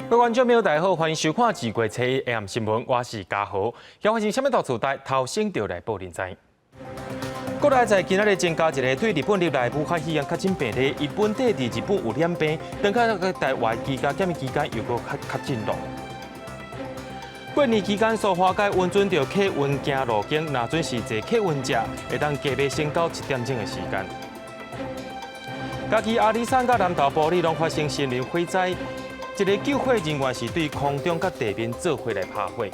各位观众朋友，大家好，欢迎收看《2月初一 AM 新闻》，我是嘉豪。要发生什么大事代，头先就来报您知。国内在今仔日增加一个对日本入来武汉肺炎确诊病例，伊本地伫日本有染病，等下个台湾居家检疫期间又个确诊咯。过年期间，苏花街温泉着客运行路径，若准时坐客运者，会当加码升到1点钟的时间。嘉义阿里山甲南投埔里拢发生森林火灾，一个救火人员是对空中甲地面做火来拍火。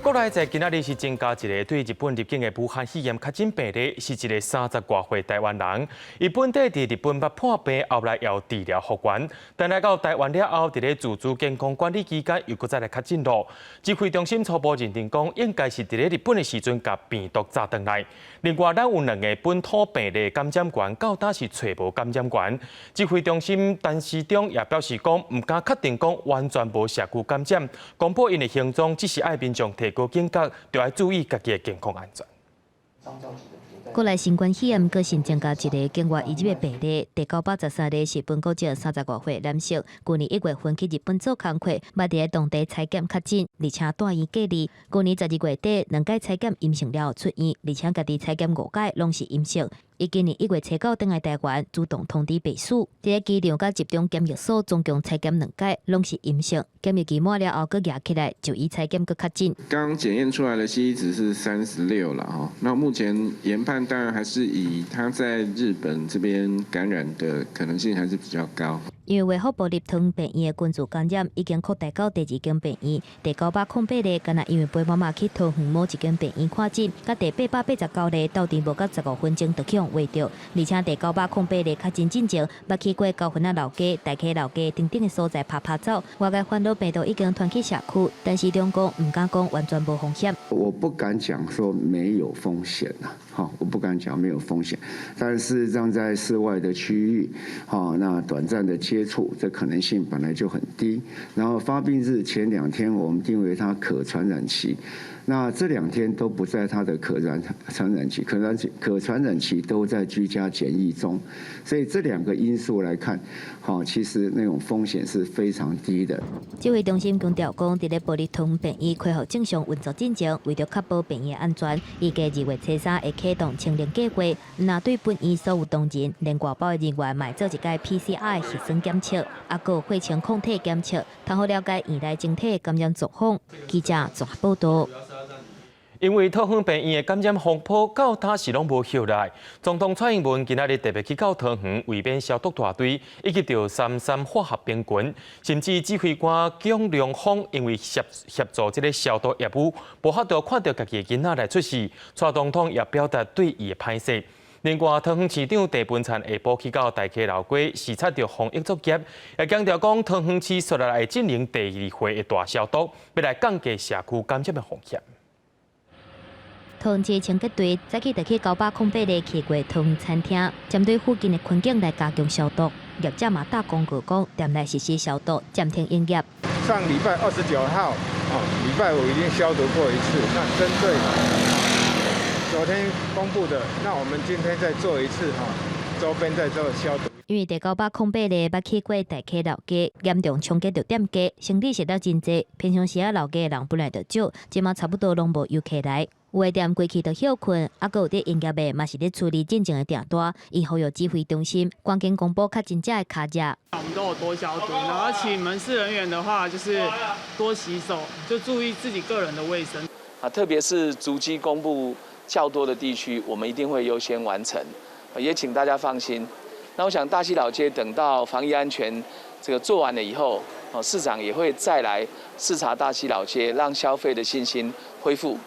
国内在今仔日是增加一个对日本入境的武汉肺炎确诊病例，是一个30多岁台湾人。伊本地伫日本捌破病，后来要治疗复原，但来到台湾了后，伫咧自主健康管理期间又搁再来确诊咯。指挥中心初步认定讲，应该是伫咧日本的时阵甲病毒炸转来。另外，咱有2个本土病例感染源，到今是找无感染源。指挥中心陈时中也表示讲，唔敢确定讲完全无社区感染，公布因的行踪，只是爱民众提高警觉，就要注意家己的健康安全。国内新冠肺炎个新增加一个境外移入的病例，第913例是本国籍30多岁男性，去年1月份去日本做工课，捌伫当地采检确诊，而且住院隔离。去年12月底2届采检阴性了后出院，而且家己采检5届拢是阴性。伊今年1月初9登来台湾，主动通知病史，伫机场甲集中检疫所总共采检2届，拢是阴性。检疫期满了后，佫压起来，就医采检佫确诊。刚检验出来的 CT 值是36了哈，那目前研判当然还是以他在日本这边感染的可能性还是比较高。因为卫福部立汤病院的群组感染已经扩大到第2间病院，第908例，敢若因为陪妈妈去桃园某一间病院看诊，甲第889例到底无到15分钟就去互围着，而且第908例确诊进前，捌去过高分啊老街、大溪老街等等的所在拍走，外界烦恼病毒已经传去社区，但是中共唔敢讲完全无风险。我不敢讲说没有风险呐，好，我不敢讲没有风险，但是这样在室外的区域，好，那短暂的接触，这可能性本来就很低。然后发病日前2天，我们定为它可传染期。那这2天都不在它的可传染期，可传染期都在居家检疫中，所以这2个因素来看，好，其实那种风险是非常低的。指挥中心强调讲，伫咧保利通病院恢复正常运作进前，为着确保病院安全，预计2月初3会启动清零计划。那对本院所有同仁、连外包的人员，买做一届 PCR 核酸检测，还有血清抗体检测，通好了解院内整体感染状况。记者综合报道。因为桃园病院的感染风波到今是拢无休来，总统蔡英文今仔日特别去到桃园，为免消毒大队以及着33化学病群，甚至指挥官蒋良峰因为协助这个消毒业务，无法度看到家己的囡仔来出事，蔡总统也表达对伊的歹势。另外，桃园市长陈文灿下晡去到大溪老街视察着防疫作业，也强调讲桃园市说来会进行第2回的大消毒，要来降低社区感染的风险。桃园市清洁队早起就去908例去过桃园餐厅，针对附近的环境来加强消毒。业者嘛打广告讲，店内实施消毒，暂停营业。上礼拜29号，礼拜5已经消毒过一次。那针对昨天公布的，那我们今天再做一次周边再做消毒。因为第908例捌去过大溪老街，严重冲击到店家，生意实在真济。平常时老街的人本来就少，即马差不多拢无游客来。有的店过去就休困，还有伫营业的嘛是咧处理进前的订单，以后有指挥中心赶紧公布确诊者的卡价。我们都有多消毒，然后请门市人员的话就是多洗手，就注意自己个人的卫生。特别是足迹公布较多的地区，我们一定会优先完成，也请大家放心。那我想大溪老街等到防疫安全这个做完了以后，市长也会再来视察大溪老街，让消费的信心恢复。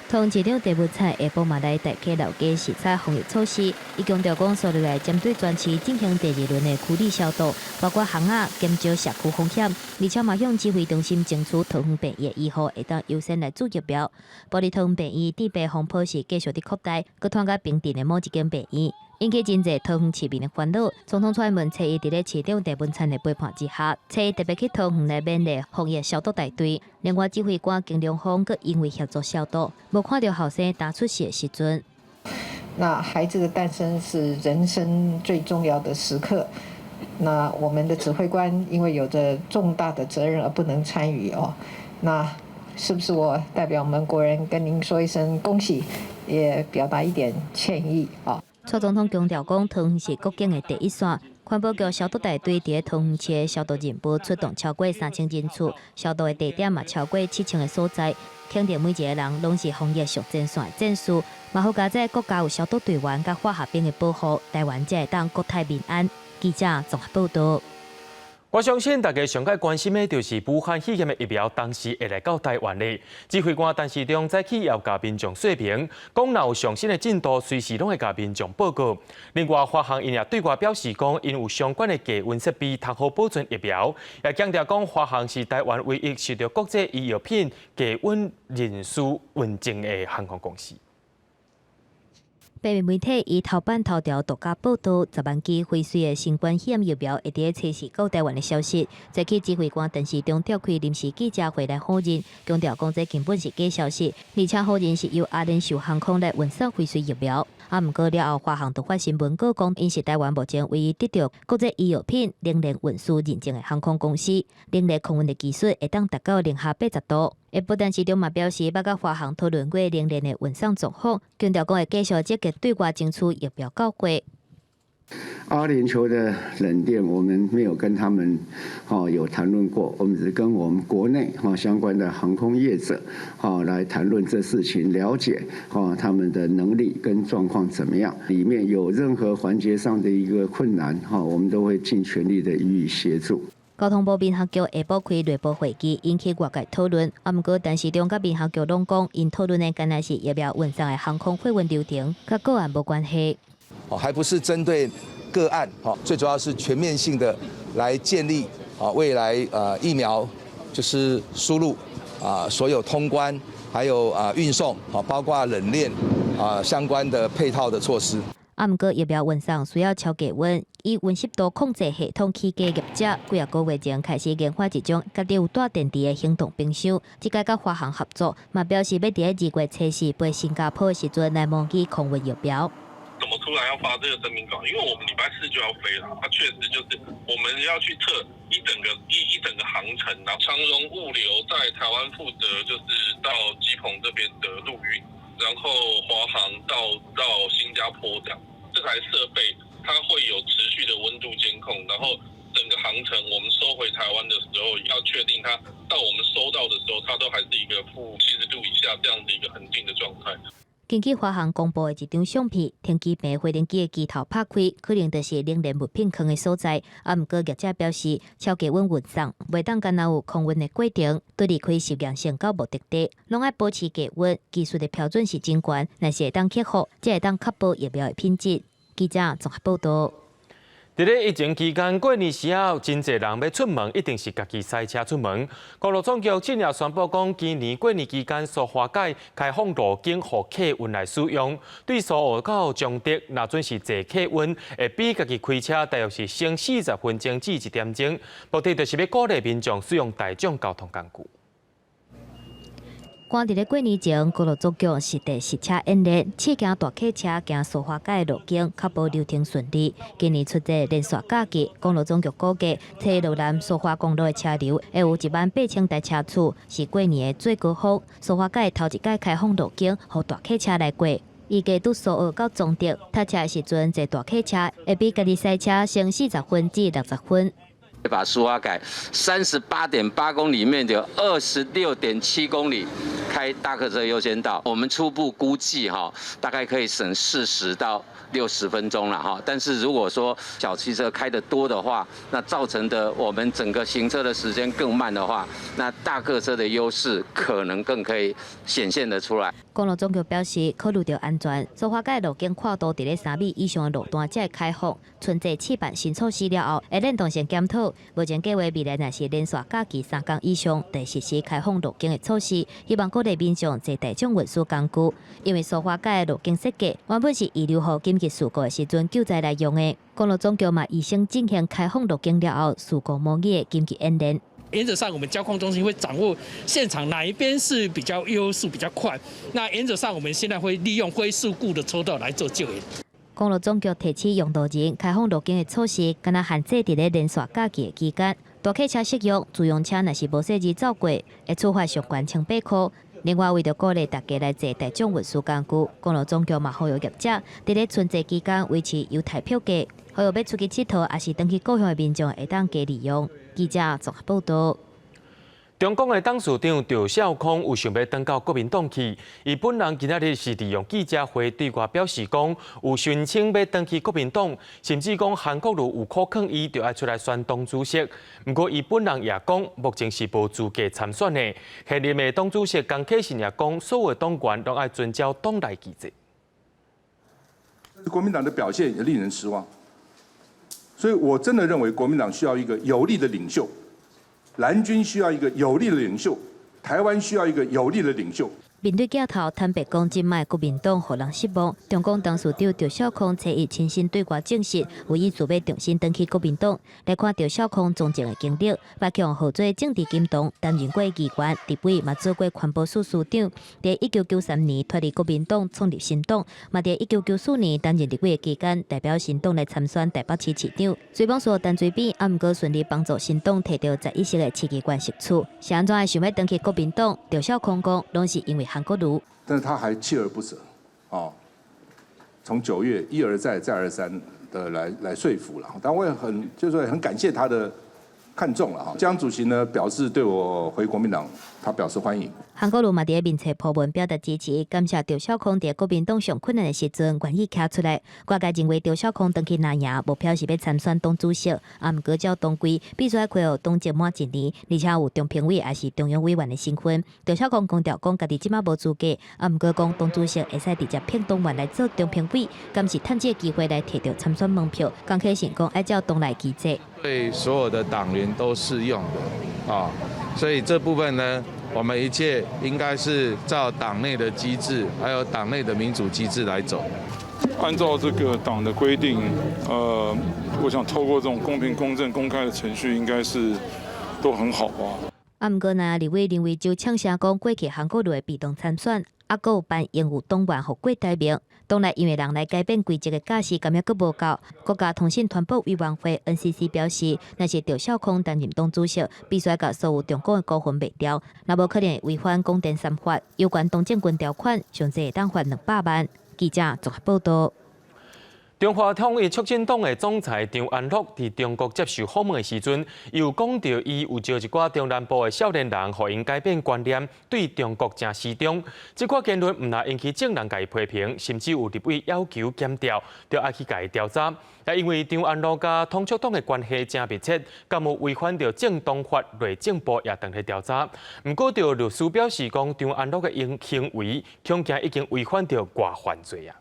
桃园市长陈文灿下晡嘛来大溪老街视察防疫措施，伊强调讲，所来针对全市进行第2轮的驱离消毒，包括巷仔减少社区风险，而且嘛向指挥中心争取桃园病院以后会当优先来做疫苗。保利桃园病院致病风波是继续伫扩大，佮传到平地的某一间病院。引起真侪桃园市民的烦恼。总统蔡英文初一伫咧市长陈文灿的陪伴之下，初一特别去桃园内面的防疫消毒大队。另外指挥官金良峰佮因为协助消毒，无看到后生打出血的时阵。那孩子的诞生是人生最重要的时刻，那我们的指挥官因为有着重大的责任而不能参与哦，那是不是我代表我们国人跟您说一声恭喜，也表达一点歉意啊？蔡总统强调讲，桃园是国境的第一线。环保局消毒大队伫桃园市的消毒任务出动超过3000人次，消毒的地点嘛超过7000个所在，肯定每一个人拢是防疫上前线的战士。嘛好加在国家有消毒队员甲化学兵的保护，台湾才会当国泰民安。记者综合报道。我相信大家上界关心的就是武汉肺炎的疫苗当时会来到台湾的。指挥官陈时中早起要甲民众说明，讲若有上新的进度，随时拢会甲民众报告。另外，华航因也对外表示讲，因有相关的低温设备，通好保存疫苗。也强调讲，华航是台湾唯一受到国际医药品低温认输认证的航空公司。北美媒体以头版头条独家报道，10万剂辉瑞的新冠肺炎疫苗会伫测试到台湾的消息。早起指挥官陈时中召开临时记者会来否认，强调讲这根本是假消息，而且否认是由阿联酋航空来运送辉瑞疫苗。不过了后，华航就发新闻稿讲，因是台湾目前唯一得到国际医药品零零运输认证的航空公司，零零空运的技术会当达到零下80度。不但市中嘛表示，捌甲华航讨论过零零的运送状况，强调讲会继续积极对外争取疫苗到货。阿联酋的冷链，我们没有跟他们有谈论过，我们只是跟我们国内相关的航空业者来谈论这事情，了解他们的能力跟状况怎么样。里面有任何环节上的一个困难我们都会尽全力的予以协助。交通部民航局下晡开内部会议，引起外界讨论。不过，陈时中甲民航局拢讲，因讨论的仅仅是疫苗运送的航空货运流程，甲个案无关系。还不是针对个案，最主要是全面性的来建立未来疫苗就是输入所有通关，还有运送包括冷链相关的配套的措施。不过疫苗运送需要超低温，以温湿度控制系统起家业者几个月前开始研发一种家己有带电池的行动冰箱，即个甲华航合作，嘛表示要伫2月测试飞新加坡的时阵来模拟空运疫苗。怎么突然要发这个声明稿？因为我们礼拜4就要飞了，它确实就是我们要去测一整个航程，然后长荣物流在台湾负责就是到基隆这边的陆运，然后华航到新加坡这样。这台设备它会有持续的温度监控，然后整个航程我们收回台湾的时候，要确定它到我们收到的时候，它都还是一个负70度以下这样的一个恒定的状态。根据华航公布的一张相片，天机坪飞行机的机头拍开，可能就是冷链物品坑的所在。不过业者表示，超低温运送袂当干那有空运的过程，对离开实验性到目的地，拢爱保持低温，技术的标准是真高，若是会当克服，才会当确保疫苗的品质。记者综合报道。在咧疫情期间，过年时候真侪人要出门，一定是家己塞车出门。公路总局近日宣布讲，今年过年期间所化解开放路径予客运来使用，对所有到中德，若准是坐客运，会比家己开车大约是省40分钟至1点钟。目的就是要鼓励民众使用大众交通工具。赶伫咧过年前，公路总局实地实车演练，试行大客车行苏花界路径，确保流程顺利。今年出席连续假期，公路总局估计，车路南苏花公路的车流会有18000台车次，是过年的最高峰。苏花界头一届开放路径，予大客车来过。预计拄苏澳到中德，塞车的时阵坐大客车，会比家己塞车省40分至60分。把苏花改38.8公里里面的26.7公里开大客车优先道，我们初步估计大概可以省40到60分钟了但是如果说小汽车开得多的话，那造成的我们整个行车的时间更慢的话，那大客车的优势可能更可以显现得出来。公路总局表示，考虑到安全，苏花界路径跨度伫咧3米以上的路段才会开放。春节试办新措施了后，会联动性检讨。目前计划未来若是连续假期3天以上，得实施开放路径的措施，希望鼓励民众坐大众运输工具。因为苏花界的路径设计原本是预留予紧急事故的时阵救灾来用的。公路总局嘛，医生进行开放路径了后，事故模拟的紧急演练。原则上，我们交控中心会掌握现场哪一边是比较优速、比较快。那原则上，我们现在会利用非事故的车道来做救援。公路总局提起用路人开放路径的措施，敢若限制伫咧连续假期的期间，大客车适用，自用车若是无设置走过，会处罚上悬1,800块。另外，为着鼓励大家来坐大众运输工具，公路总局嘛呼吁业者伫咧春节期间维持优待票价，呼吁要出去佚佗，也是登去故乡的民众会当加利用。记者综合报道。中共的董事长赵少康有想要登到国民党去，伊本人今仔日是利用记者会对外表示讲，有申请要登去国民党，甚至讲韩国瑜有可抗伊，就要出来选党主席。不过伊本人也讲，目前是无资格参选的。现任的党主席江启臣也讲，所有党员都要遵照党内机制。国民党的表现也令人失望，所以我真的认为国民党需要一个有力的领袖。蓝军需要一个有力的领袖，台湾需要一个有力的领袖。面对镜头，坦白讲，今卖国民党互人失望。中共董事长赵少康初一亲身对外证实，有意准备重新登去国民党。来看赵少康从政的经历，八强合作政治金童，担任过议员，立委嘛做过环保署署长。在1993年脱离国民党，创立新党，嘛在1994年担任立委期间，代表新党来参选台北市市长。虽讲说陈水扁也毋过顺利帮助新党摕到11席的市议员席处，是安怎会想要登去国民党？赵少康讲，拢是因为韩国瑜，但是他还锲而不舍，从9月一而再再而三的来说服了，但我也很感谢他的看中了哈。江主席呢表示对我回国民党，他表示欢迎。韩国瑜嘛伫面册铺文表达支持，感谢赵少康伫国民党上困难的时阵愿意站出来。外界认为赵少康登去拿赢，目标是要参选党主席，毋过照党规，必须要亏候党届满1年，而且有中评委也是中央委员的身份。赵少康强调讲，家己即马无资格，毋过讲党主席会使直接聘党员来做中评委，敢是趁这个机会来摕到参选门票。江启臣讲，按照党内机制，对所有的党员都适用的所以这部分呢，我们一切应该是照党内的机制，还有党内的民主机制来走。按照这个党的规定，我想透过这种公平、公正、公开的程序，应该是都很好吧。毋过呢，立委认为就呛声讲过去韩国瑜的被动参选，还有办应有党员互过台名。党内因为人来改变规则的架势，感觉佫无够。国家通信传播委员会 NCC 表示，若是赵少康担任党主席，必须甲所有中共的股份卖掉，若无可能违反广电3法有关党政军条款，上济会当罚200万。记者综合报道。中华统一促进党的总裁张安乐伫中国接受访问的时阵，又讲到伊有招一寡中南部的少年人，互因改变观念，对中国正失踪。这款言论毋但引起众人甲伊批评，甚至有立委要求检调，就要去甲伊调查。也因为张安乐甲统促党的关系真密切，敢有违反着政党法，内政部也当去调查。不过，就律师表示讲，张安乐的行为恐惊已经违反着外犯罪啊。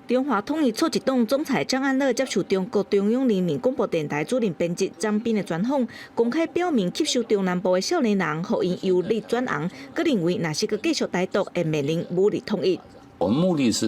中华统一促一党总裁张安乐接受中国中央人民广播电台主任编辑张斌的专访，公开表明吸收中南部的少年人，互因由绿转红，佮认为若是佮继续台独，会面临武力统一。我们目的是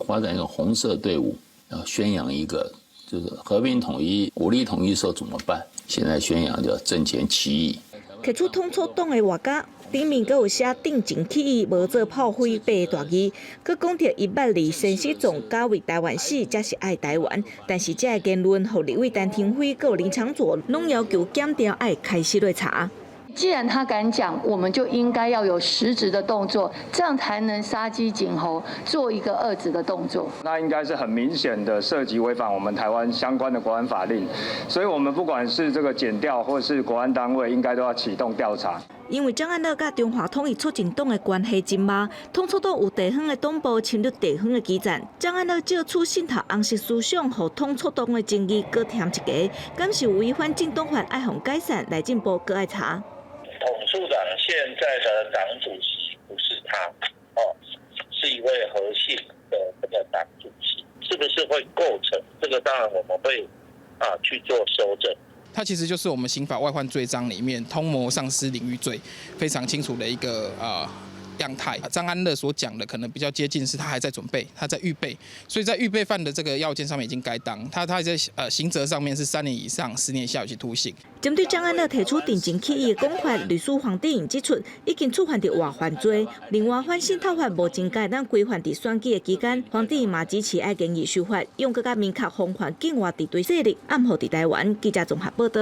发展一个红色队伍，要宣扬一个就是和平统一、武力统一时候怎么办？现在宣扬叫阵前起义。提出统促党的画家。顶面阁有写定情起义，无做炮灰白大字，阁讲到伊捌离生死状，加为台湾死，才是爱台湾。但是这个言论，互立委陈廷辉阁林昶佐拢要求检调，爱开始来查。既然他敢讲，我们就应该要有实质的动作，这样才能杀鸡儆猴，做一个遏制的动作。那应该是很明显的涉及违反我们台湾相关的国安法令，所以我们不管是这个检调或是国安单位，应该都要启动调查。因为张安乐甲中华统一促进党的关系真密，统促党有地方的党部侵略地方的基站，张安乐借此渗透红色思想，互统促党的争议搁添一家，敢是违反政党法，爱互改善，内政部搁爱查。统促党现在的党主席不是他，是一位核心的这个党主席，是不是会构成？这个当然我们会去做修正。它其实就是我们刑法外患罪章里面通谋丧失领域罪非常清楚的一个样态。张安乐所讲的可能比较接近是他还在准备，他在预备，所以在预备犯的这个要件上面已经该当，他在刑责上面是3年以上10年以下有期徒刑。针对张安乐提出定情起意的讲法，律师黄德颖指出，已经触犯到外犯罪，另外反性套法无增加咱规范伫选举的期间，黄德颖嘛支持爱建议修法，用更加明确防范境外敌对势力暗号伫台湾。记者综合报道。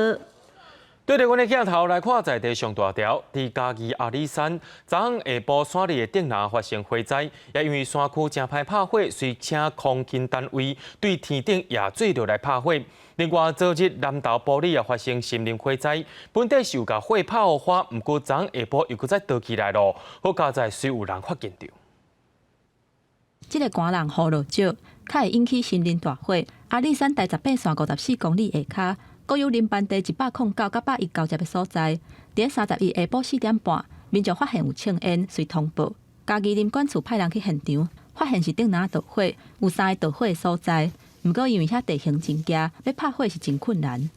对着阮的镜头来看在地上大条，伫嘉义阿里山，昨昏下晡山里的顶南发生火灾，也因为山区真歹拍火，遂请空勤单位对天顶也做落来拍火。另外，昨日南投埔里也发生森林火灾，本地是有甲火炮花，毋过昨昏下晡又搁再倒起来咯，好佳在虽有人发现到。这个寒人雨落少，较会引起森林大火。阿里山大18线54公里下骹。国有林班地109到119只的所在，伫31下晡4点半，民众发现有呛烟，随通报。嘉义林管处派人去现场，发现是顶南导火，有3个导火的所在。毋过因为遐地形真狭，要拍火是真困难。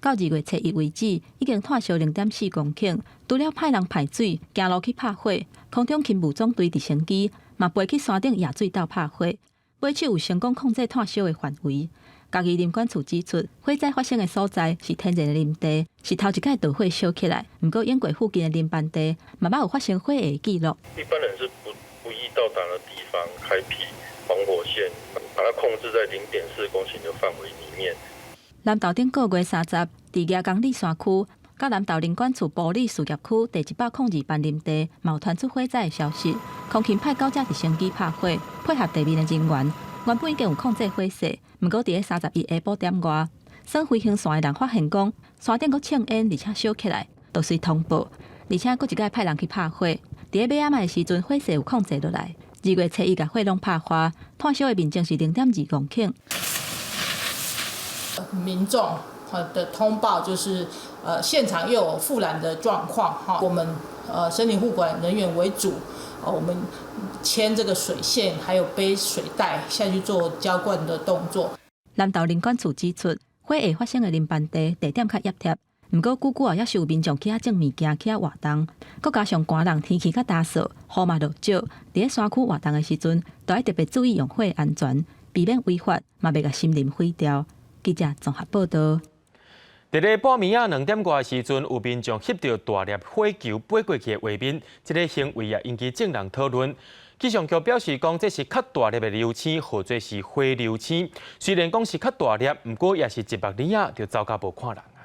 到2月1日为止，已经炭烧0.4公顷，除了派人排水、行路去拍火，空中勤务总队直升机嘛飞去山顶野水道拍火，尾手有成功控制炭烧的范围。嘉义林管处指出，火灾发生的所在是天然的林地，是头一届导火烧起来。不过，沿过附近的林班地，慢慢有发生火的记录。一般人是不易到达的地方，开辟防火线，把它控制在0.4公顷的范围里面。南投顶个月30，伫亚公里山区，甲南投林管处埔里事业区第102班林地，冒传出火灾的消息。空勤派9架直升机拍火，配合地面的人员。原本已经有控制火势，不过伫31下晡点外，算飞行线的人发现讲，山顶阁呛烟，而且烧起来，就随通报，而且阁一摆派人去拍火。伫尾仔的时阵，火势有控制落来。2月7日，甲火龙拍花，炭烧的面积是0.2公顷。民众的通报就是现场又有复燃的状况哈，我们森林护管人员为主，我们牵这个水线，还有背水袋下去做浇灌的动作。南投林管处指出，火下发生的林班地地点较压贴，不过久久也是有民众去遐种物件，去遐活动，佮加上寒冷天气较干燥，雨嘛落少，伫山区活动的时阵，都要特别注意用火安全，避免违法，嘛袂甲森林毁掉。记者综合报道。伫咧半暝啊2点外的时阵，有民众翕到大粒火球飞过去的画面，这个行为啊引起众人讨论。气象局表示讲，这是较大粒的流星，或者是火流星。虽然讲是较大粒，不过也是1目里啊，就走甲无看人啊。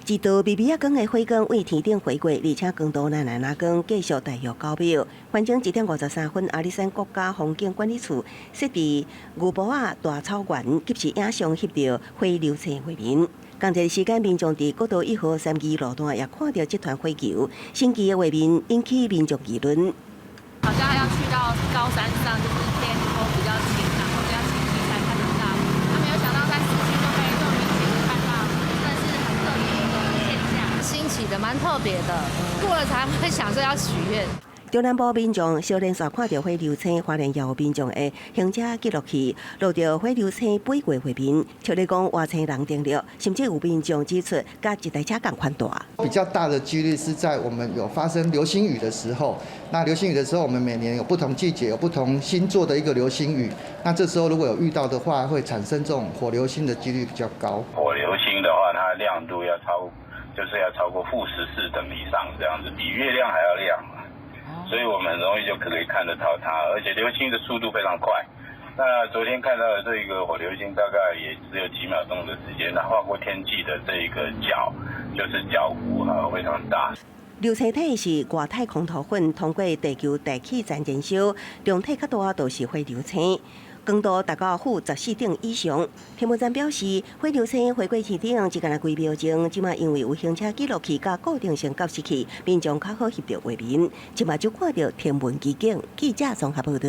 一道微微啊光的火光为天顶飞过，而且光度那光继续大约9秒。反正1点53分，阿里山国家风景管理处设伫牛埔仔大草原，及时影像翕到火流星画面。同一时间，民众伫国道1号3期路段也看到这团火球，神奇的画面引起民众议论。好像要去到高山上，就是天空比较晴，然后比较清晰才看得到。他没有想到在市区都可以这么明显的看到，真的是很特别的现象，新奇的，蛮特别的。过了才会想说要许愿。中南部民众小连续看到火流星，花莲也有民众的行车记录器录到火流星飞过画面，像你讲换千人登录，甚至有民众指出，甲一台车同款大。比较大的几率是在我们有发生流星雨的时候。那流星雨的时候，我们每年有不同季节、有不同星座的一个流星雨。那这时候如果有遇到的话，会产生这种火流星的几率比较高。火流星的话，它的亮度要超过-14等以上，这样子比月亮还要亮。所以我们很容易就可以看得到它，而且流星的速度非常快。那昨天看到的这个火流星，大概也只有几秒钟的时间，它划过天际的这一个角，就是角弧非常大。流星体是外太空土粉通过地球大气层燃烧，量体较大都是火流星。光度达到-14等以上。天文站表示，火流星飞过天顶只干那几秒钟，即马因为有行车记录器甲固定性监视器，民众较好翕到画面。即马就看到天文奇景。记者综合报道。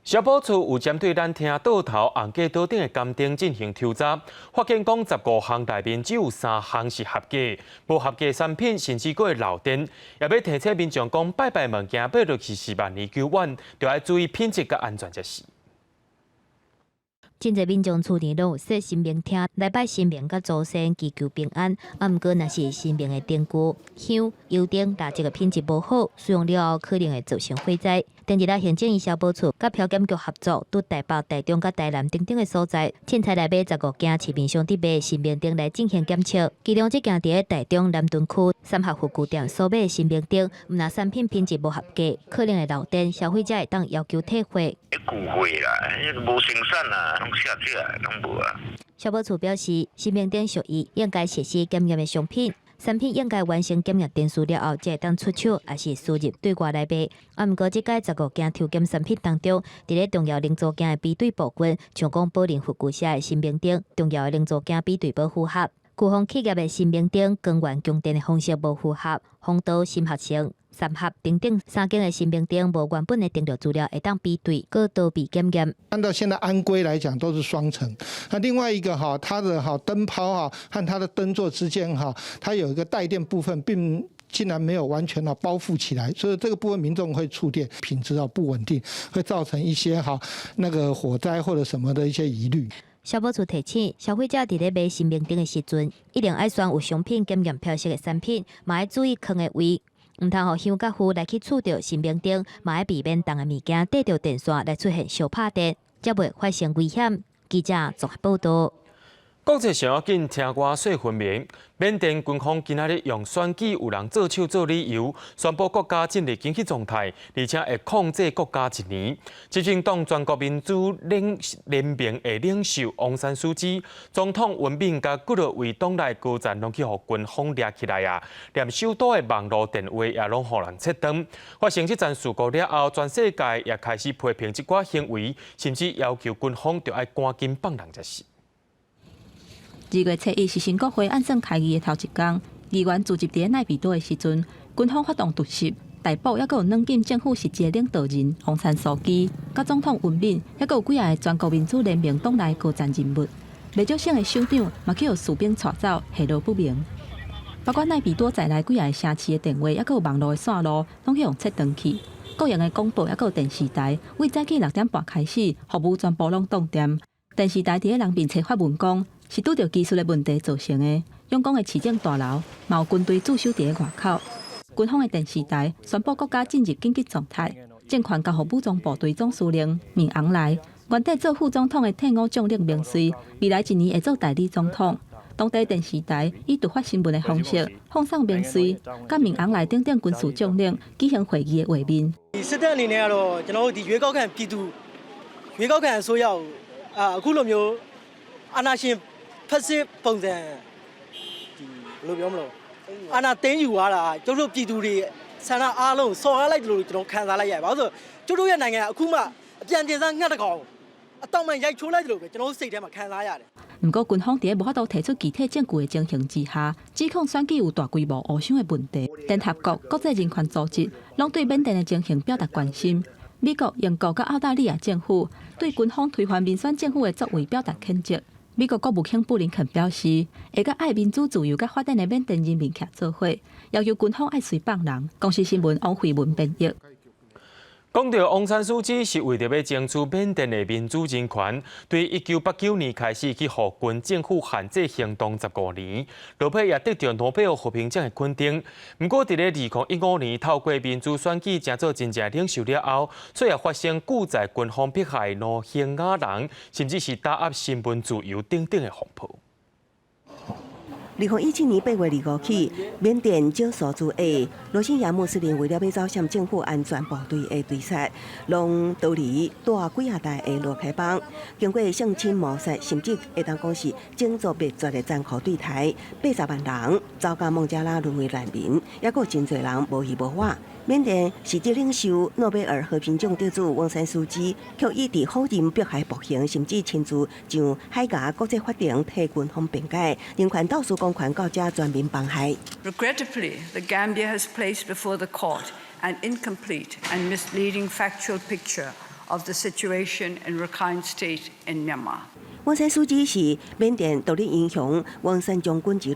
消保处有针对咱厅倒头红架岛顶的监灯进行抽查，发现讲15项内面只有3项是合格，无合格产品甚至佫会漏电。也要提醒民众讲，拜物件买落去是万年久远，就要注意品质甲安全才是。真侪民众厝里拢有设神明厅来拜神明甲祖先祈求平安，毋过若是神明的灯具、香、油灯垃圾的品质无好，使用了后可能会造成火灾。近日行政院消保处甲漂检局合作，对台北、台中甲台南等等的所在，凊彩来买15件市面上伫卖神明灯来进行检测。其中这件伫台中南屯区三合护具店所买的神明灯，毋若产品品质无合格，可能会漏电，消费者会当要求退货。旧货啦，迄个无生产啦，拢下起来，拢无啊。消保处表示，神明灯属于应该实施检验的商品。产品应该完成检验点数了后，才会当出手，还是输入对外来卖。毋过，这届15件抽检产品当中，伫咧重要零组件的比对部分，像讲宝林护具社的神明灯，重要的零组件比对不符合；巨峰企业的神明灯光源供电的方式无符合；红岛新合成、三合等等3间的神明灯无原本的电流资料会当比对，各都比检验。按照现在安规来讲，都是双层。那另外一个它的灯泡和它的灯座之间它有一个带电部分，并竟然没有完全包覆起来，所以这个部分民众会触电，品质不稳定，会造成一些那个火灾或者什么的一些疑虑。消保处提醒消费者伫咧买神明灯的时阵，一定爱选有商品检验标识的产品，嘛要注意坑的位。唔通互香甲灰来去触到神明灯，嘛要避免重的物件缀到电线来出现小拍电，才袂发生危险。记者综合报道。国际上要紧听歌说分明，缅甸军方今仔日用选举有人做手做理由，宣布国家进入紧急状态，而且会控制国家1年。执政党全国民主联盟的领袖翁山书记、总统文敏甲几落位党内高层拢去互军方抓起来啊！连首都的网络电话也拢互人切断。发生这件事故了后，全世界也开始批评这寡行为，甚至要求军方就要赶紧放人才是。2月7日是新国会按算开议的头一天，议员聚集伫奈比多的时阵，军方发动突袭、逮捕，还有软禁政府实际的领导人翁山书记、甲总统文敏，还有几个全国民主联盟党内高层人物。未少省的首长嘛去互士兵带走，下落不明。包括奈比多在内几个城市的电话，还有网络的线路，拢去互切断去。各样的广播，还有电视台，为早起6点半开始，服务全部拢断电。电视台伫咧人面前发文讲，是拄着技术的问题造成的。永光的市政大楼嘛有军队驻守伫咧外口。军方的电视台宣布国家进入紧急状态，政权交予武装部队总司令敏昂莱，原底做副总统的退伍将领名随，未来1年会做代理总统。当地电视台以突发新闻的方式放送名随，甲敏昂莱等等军事将领举行会议的画面。10年了，然后越高看比度，越高看说要古罗苗阿那些拍摄ပုံစံဘယ်လိုပြောမလို့အာနာတင်းယူသွားတာကျတို့ပြည်သူတွေဆန္ဒအားလုံးစော်ကားလိုက်လို့ကျွန်တော်ခံစားလိုက်ရတယ်။ဘာလို့ဆိုကျတို့ရဲ့နိုင်ငံအခုမှအပြန်ကျင်စားငှက်တကောင်အတော့မှရိုက်ချိုးလိုက်တယ်လို့ပဲကျွန်တော်စိတ်ထဲမှာခံစားရတယ်။不過，軍方喺無法度提出具體證據嘅情形之下，指控選舉有大規模污傷嘅問題。聯合國、國際人權組織攏對緬甸嘅情形表達關心。美國、英國甲澳大利亞政府對軍方推翻民選政府嘅作為表達譴責。美國國務卿布林肯表示，會甲愛民主自由甲發展嘅緬甸人民徛做伙，要求軍方愛隨放人。公視新聞王慧文編譯。講到翁山書記是為着要爭取緬甸的民主人權，對1989年開始去互軍政府限制行動15年，落尾也得到諾貝爾和平獎的肯定。不過，在2015年透過民主選舉成做真正領袖了後，卻也發生故在軍方迫害路行亞人，甚至是打壓新聞自由等等的風波。2017年8月25日起，緬甸少數族裔羅興亞穆斯林為了要走向政府安全部隊的追殺，攏逃離大幾啊代的羅開邦，經過性侵謀殺，甚至會當講是種族滅絕的殘酷對待，80萬人走到孟加拉淪為難民，也有真濟人無依無靠。緬甸時值領袖諾貝爾和平獎得主翁山書記，卻一直否認迫害暴行，甚至親自上海牙國際法庭替軍方辯解，人權鬥士公權到這全面幫害。Regrettably, the Gambia has placed before the court an incomplete and misleading factual picture of the situation in Rakhine State in Myanmar. 王山书记是缅甸独立英雄王山将军之女。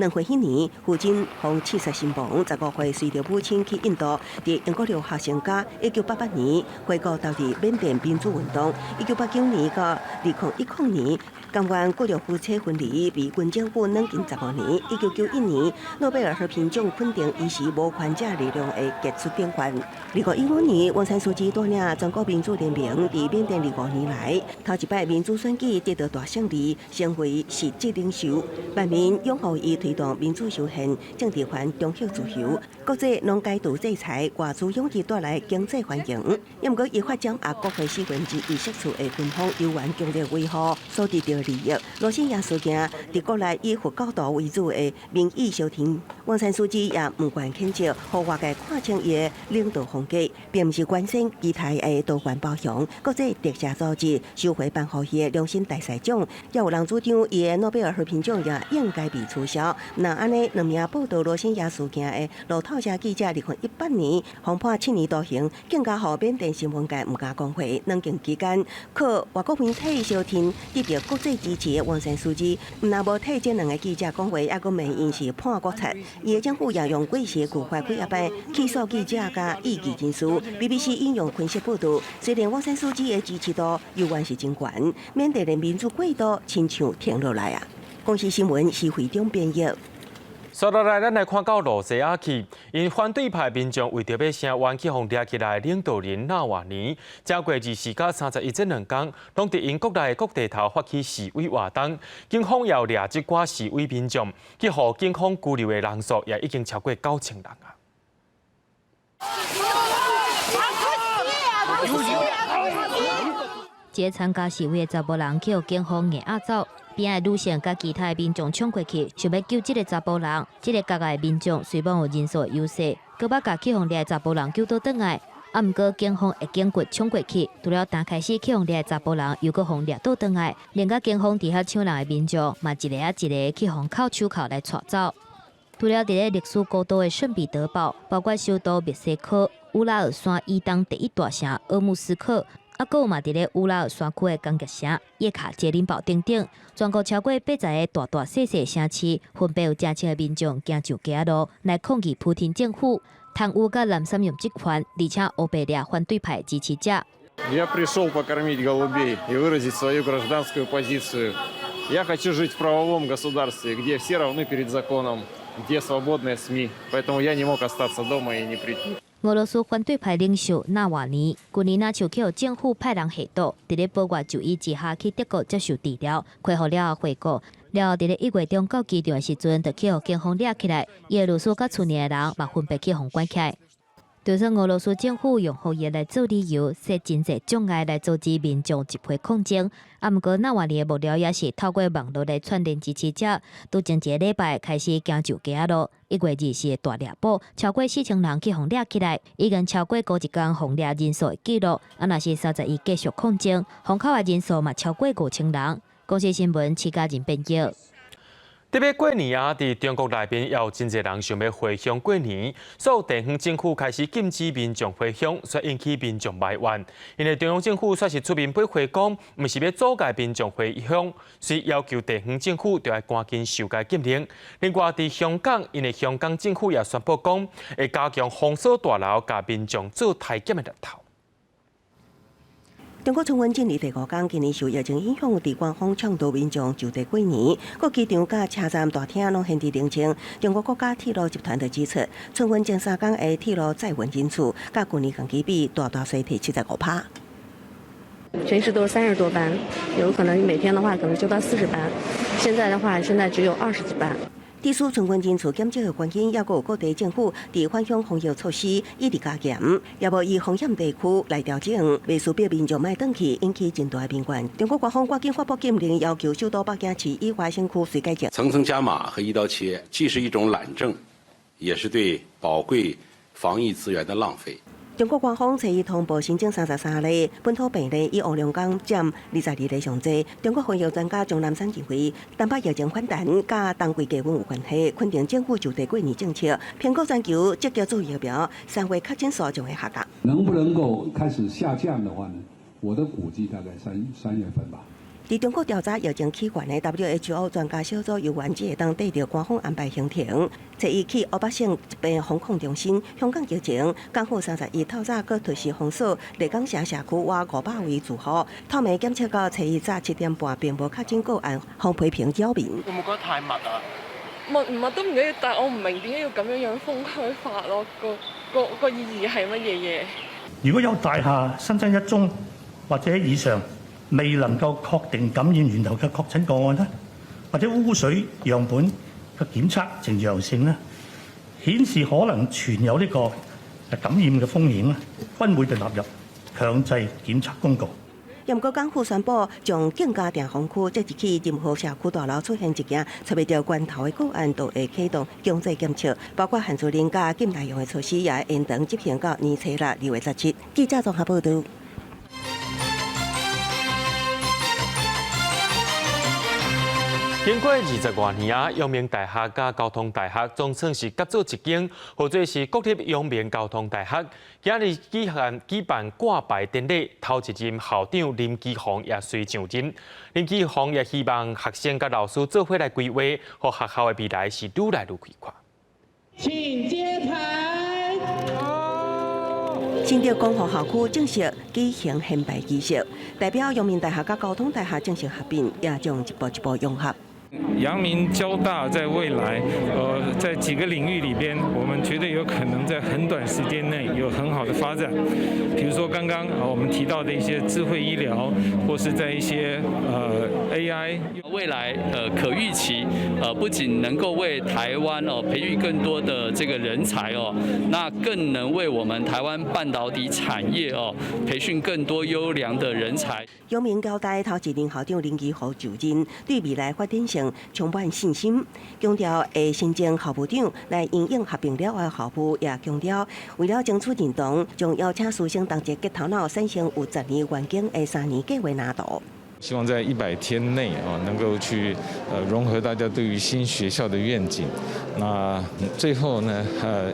2岁迄年，父亲从刺杀身亡，15岁随着母亲去印度，伫英国留学成家。1988年回国投入缅甸民主运动。1989年到2010年，甘愿过着夫妻分离，被军政府软禁15年。1991年，诺贝尔和平奖肯定伊是无权者力量的杰出典范。2015年，王山书记带领全国民主联盟伫缅甸25年来头一摆民主选举得到大胜利，成为实质领袖。万民拥护伊推动民主修宪、政治权中后自由。国际拢解读制裁，外资涌入带来经济环境。不过，伊发掌握国会1/4处的军方有关强烈维护所得到利益。罗兴亚事件伫国内以佛教徒为主的民意消停。王山书记也不愿谴责，互外界看清伊的领导风格，并不是关心其他的多元包容。国际特赦组织收回颁予伊的良心大赛奖，也有人主张伊的诺贝尔和平奖也应该被取消。那安尼2名报道罗兴亚事件的路透社记者，2018年被判7年徒刑，更加予缅甸新闻界唔敢讲话。软禁期间，靠外国媒体消停，得到国际支持的王山书记，唔但无替这2个记者讲话，还阁骂因是叛国贼。伊的政府也用过时旧法几下摆起诉记者甲异己人士。BBC 引用分析报道，虽然王山书记的支持度犹原是真悬，缅甸的民主轨道亲像停落来啊。公司新闻是会中编译。接下来，咱来看到罗西亚去，因反对派民众为着要声援去互抓起来领导人纳瓦尼，正过24到31这2天，拢伫因国内各地头发起示威活动。警方要掠即寡示威民众，去互警方拘留的人数也已经超过9000人啊。一个参加示威的查甫人去互警方硬压走。边的女性甲其他的民众冲过去，想要救这个查甫人。这个角的民众虽然有人数优势，搁要甲去互掠的查甫人救倒转来。毋过警方会警棍冲过去，除了刚开始去互掠的查甫人，又搁互掠倒转来。另外警方伫遐抢人的民众，嘛一个一个去互扣手铐来带走。除了伫咧历史古都的圣彼得堡，包括首都墨西哥、乌拉尔山以东第一大城阿姆斯克。搁有嘛伫咧乌拉尔山区的工业城叶卡捷琳堡等等，全国超过80个大小小城市，分别有真青的民众行上街路来抗议普丁政府贪污甲滥赡用职权，而且黑白掠反对派支持者。Я пришел покормить голубей и выразить свою гражданскую позицию. Я хочу жить в правовом государстве, где все равны перед законом, где свободные СМИ. Поэтому я не мог остаться дома и не прийти. 俄罗斯反对派领袖纳瓦尼，去年若就去政府派人下毒，伫咧保外就医之下去德国接受治疗，恢复了后回国。了后伫咧1月中到机场的时阵，就去互警方抓起来。伊的律师甲厝内的人嘛分别去互关起来。就算俄罗斯政府用好嘢来做理由，设真侪障碍来阻止民众集会抗争。毋过纳瓦尼的幕僚也是透过网络来串联支持者，拄前一个礼拜开始行上街路。1月24的大猎捕，超过4000人去互抓起来，已经超过高一天互抓人数的记录。若是31继续抗争，封口的人数嘛超过5000人。公司新闻徐家人编辑。特别过年啊，伫中国内边也有真侪人想要回乡过年，所以地方政府开始禁止民众回乡，所以引起民众埋怨。因为中央政府却是出面配合讲，毋是要阻碍民众回乡，所以要求地方政府就要赶紧修改禁令。另外，伫香港，因为香港政府也宣布讲，会加强封锁大楼，甲民众做体检的日头。中国春运进入第5天，今年受疫情影响，地官方倡导民众就地过年。各机场甲车站大厅拢限制零星。中国国家铁路集团就指出，春运前3天的铁路载运人次，甲去年同期比大衰退75%。平时都是30多班，有可能每天的话可能就到40班，现在的话，现在只有20几班。地区春运人次减少的原因，也有各地政府伫返乡防疫措施一直加严，也无以风险地区来调整，未输表民众卖回去，引起真大的民怨。中国官方赶紧发布禁令，要求首都北京市以外新区随改进。层层加码和一刀切，既是一种懒政，也是对宝贵防疫资源的浪费。中国官方初一通报新增33例本土病例，以乌龙岗占22例上济。中国防疫专家钟南山认为，东北疫情反弹甲冬季低温有关系，肯定政府就地过年政策。苹果全球积极做疫苗，3月确诊数就会下降。能不能够开始下降的话呢？我的估计大概3月份吧。伫中国调查疫情起源的 WHO 专家小组由原即会当得到官方安排行程，初一去欧北省疾病防控中心香港疫情，港府31透早搁推示封锁丽港城社区约500位住户，透明检测到初一早7点半並無確診個案，洪培平擾民。會唔會覺得太密啊？密唔密都唔緊要，但係我唔明點解要咁樣封開法咯，個意義係乜嘢嘢？如果有大廈新增1宗或者以上未能夠確定感染源頭嘅確診個案咧，或者污水樣本嘅檢測呈陽性咧，顯示可能存有呢個感染嘅風險咧，均會被納入強制檢測公告。不過港府宣布，將景嘉定封區即日起，任何社區大樓出現一件測不到源頭的個案，都會啟動強制檢測，包括限聚令加禁內容的措施，也會延長執行到年初六2月17。記者綜合報道。經過20多年啊，陽明大學甲交通大學總算是合作一間，或者是國立陽明交通大學，今日舉辦掛牌典禮，頭一任校長林基宏也隨上陣。林基宏也希望學生甲老師做伙來規劃，和學校的未來是愈來愈開闊。請揭牌。新竹光復校區正式舉行獻牌儀式，代表陽明大學甲交通大學正式合併，也將一步一步融合。陽明交大在未來，在幾個領域裏邊，我們覺得有可能在很短時間內有很好的發展。比如說剛剛我們提到的一些智慧醫療，或是在一些AI， 未來可預期不僅能夠為台灣培育更多的這個人才那更能為我們台灣半導體產業培訓更多優良的人才。陽明交大頭一任校長林基宏就任，對未來發展性充滿信心，強調會新增校部長來應用合併了的校部，也強調為了爭取認同，將邀請師生同齊結頭腦，產生有10年願景的3年計劃拿度。希望在100天內能夠去融合大家對於新學校的願景。那最後呢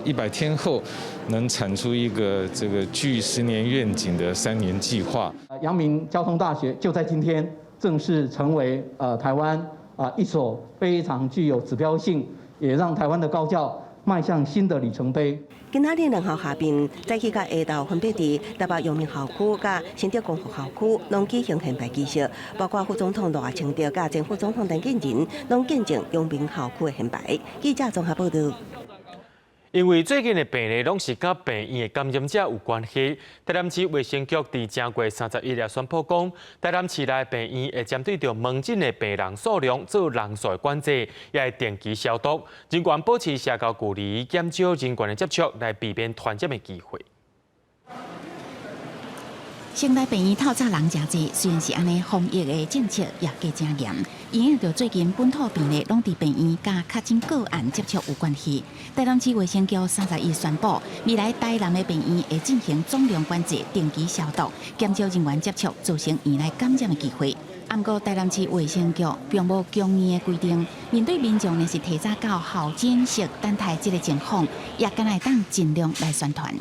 ，100天後能產出一個這個具10年願景的3年計劃。陽明交通大學就在今天正式成為台灣一所非常具有指標性，也讓台灣的高教邁向新的里程碑。今仔日2校下邊，早起甲下晝分別佇台北陽明校區甲新竹光復校區，攏舉行獻牌儀式，包括副總統賴清德甲前副總統陳建仁，攏見證陽明校區的獻牌。記者綜合報道。因為最近的病例攏是甲病院的感染者有關係，台南市衛生局伫正月31日宣布講，台南市內病院會針對着門診的病人數量做人數管制，也會定期消毒，人員保持社交距離，減少人員的接觸，來避免傳染的機會。省內病院透早人誠濟，雖然是安尼，防疫的政策也加真嚴。因應着最近本土病例攏佇病院甲確診個案接觸有關係，台南市衛生局31宣布，未來台南的病院會進行總量管制，定期消毒，減少人員接觸，造成院內感染的機會。不過，台南市衛生局並無強硬的規定，面對民眾呢是提早到校診食等待這個情況，也敢來當盡量來宣傳。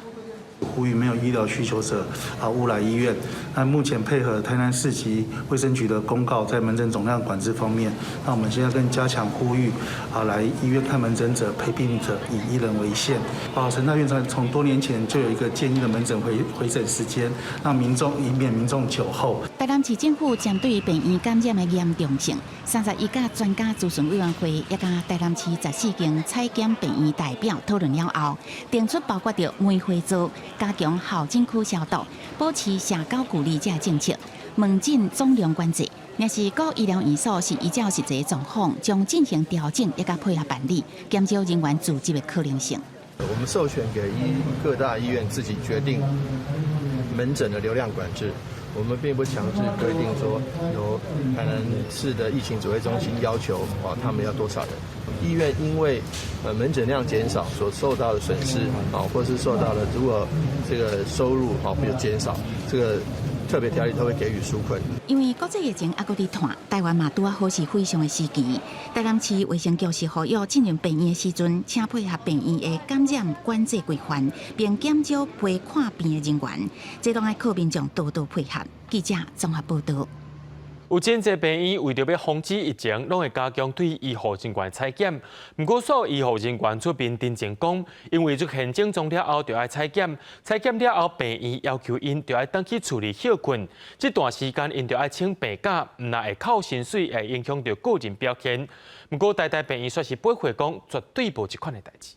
呼籲沒有醫療需求者勿來醫院。那目前配合台南市及衛生局的公告，在門診總量管制方面，那我們現在更加強呼籲來醫院看門診者、陪病者以1人為限。陳大院長從多年前就有一個建議的門診回診時間，讓民眾以免民眾久候。台南市政府針對病院感染的嚴重性，31家專家諮詢委員會也甲台南市14間採檢病院代表討論了後，定出包括着每回做加強校診區消毒、保持社交距離這政策、門診總量管制。若是各醫療院所是依照實際狀況，將進行調整，也甲配合辦理，減少人員聚集的可能性。我們授權給各大醫院自己決定門診的流量管制。我們並不強制規定說由台南市的疫情指揮中心要求他們要多少人。醫院因為門診量減少所受到的損失或是受到的如果這個收入會有減少，這個特別條例都會給予紓困。因為國際疫情還佫在傳，台灣嘛拄啊好是非常的時期。台南市衛生局是呼籲進入病院的時陣，請配合病院的感染管制規範，並減少陪看病的人員。這當愛靠民眾多多配合。記者綜合報道。有真侪病院为着要防止疫情，拢会加强对医护人员采检。不过，所有医护人员出面真正讲，因为入现症状了后就要采检，采检了后病院要求因就要登去处理休困。这段时间因就要请病假，唔但会扣薪水，会影响到个人表现。不过，台大病院却是驳回讲，绝对无这款的代志。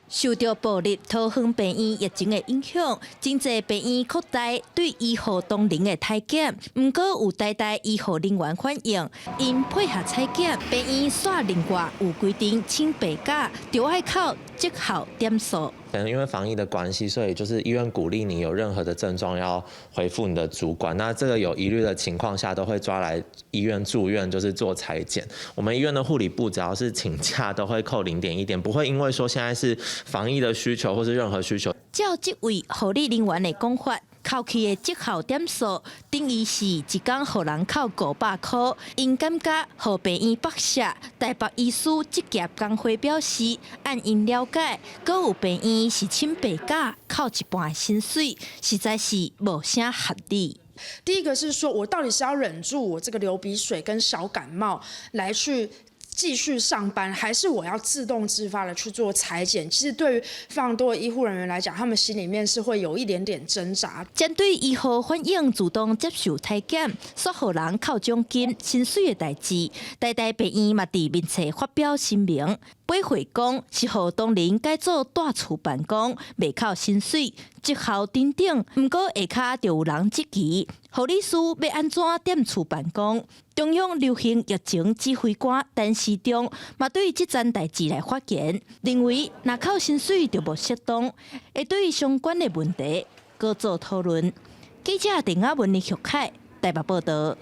受到暴力桃园病院疫情的影响，真侪病院扩大对医护同仁的体检。不过有台大医护人员反映，因配合采检，病院煞另外有规定，请病假就要扣绩效点数。可能因为防疫的关系，所以就是医院鼓励你有任何的症状要回复你的主管。那这个有疑虑的情况下，都会抓来医院住院，就是做采检。我们医院的护理部只要是请假，都会扣0.1点，不会因为说现在是防疫的需求或是任何需求。照这位护理人员的讲法，扣去的绩效点数等于是一天互人扣500块。因感觉互病院剥削，台北医师职业工会表示，按因了解，阁有病院是请病假扣一半的薪水，实在是无啥合理。第一个是说，我到底是要忍住我这个流鼻水跟小感冒来去继续上班，还是我要自动自发的去做采检？其实对于非常多的医护人员来讲，他们心里面是会有一点点挣扎。针对医护反映主动接受体检，说互人扣奖金、薪水的代志，台大病院嘛伫面册发表声明，驳回讲是互同仁改做大厝办公，袂扣薪水，绩效等等。不过下骹就有人质疑，护理师要安怎踮厝办公？中央流行疫情指挥官陈时中嘛对这件代志来发言，认为若扣薪水就无适当，会对相关的问题搁做讨论。记者陈雅文、李旭凯台北报道。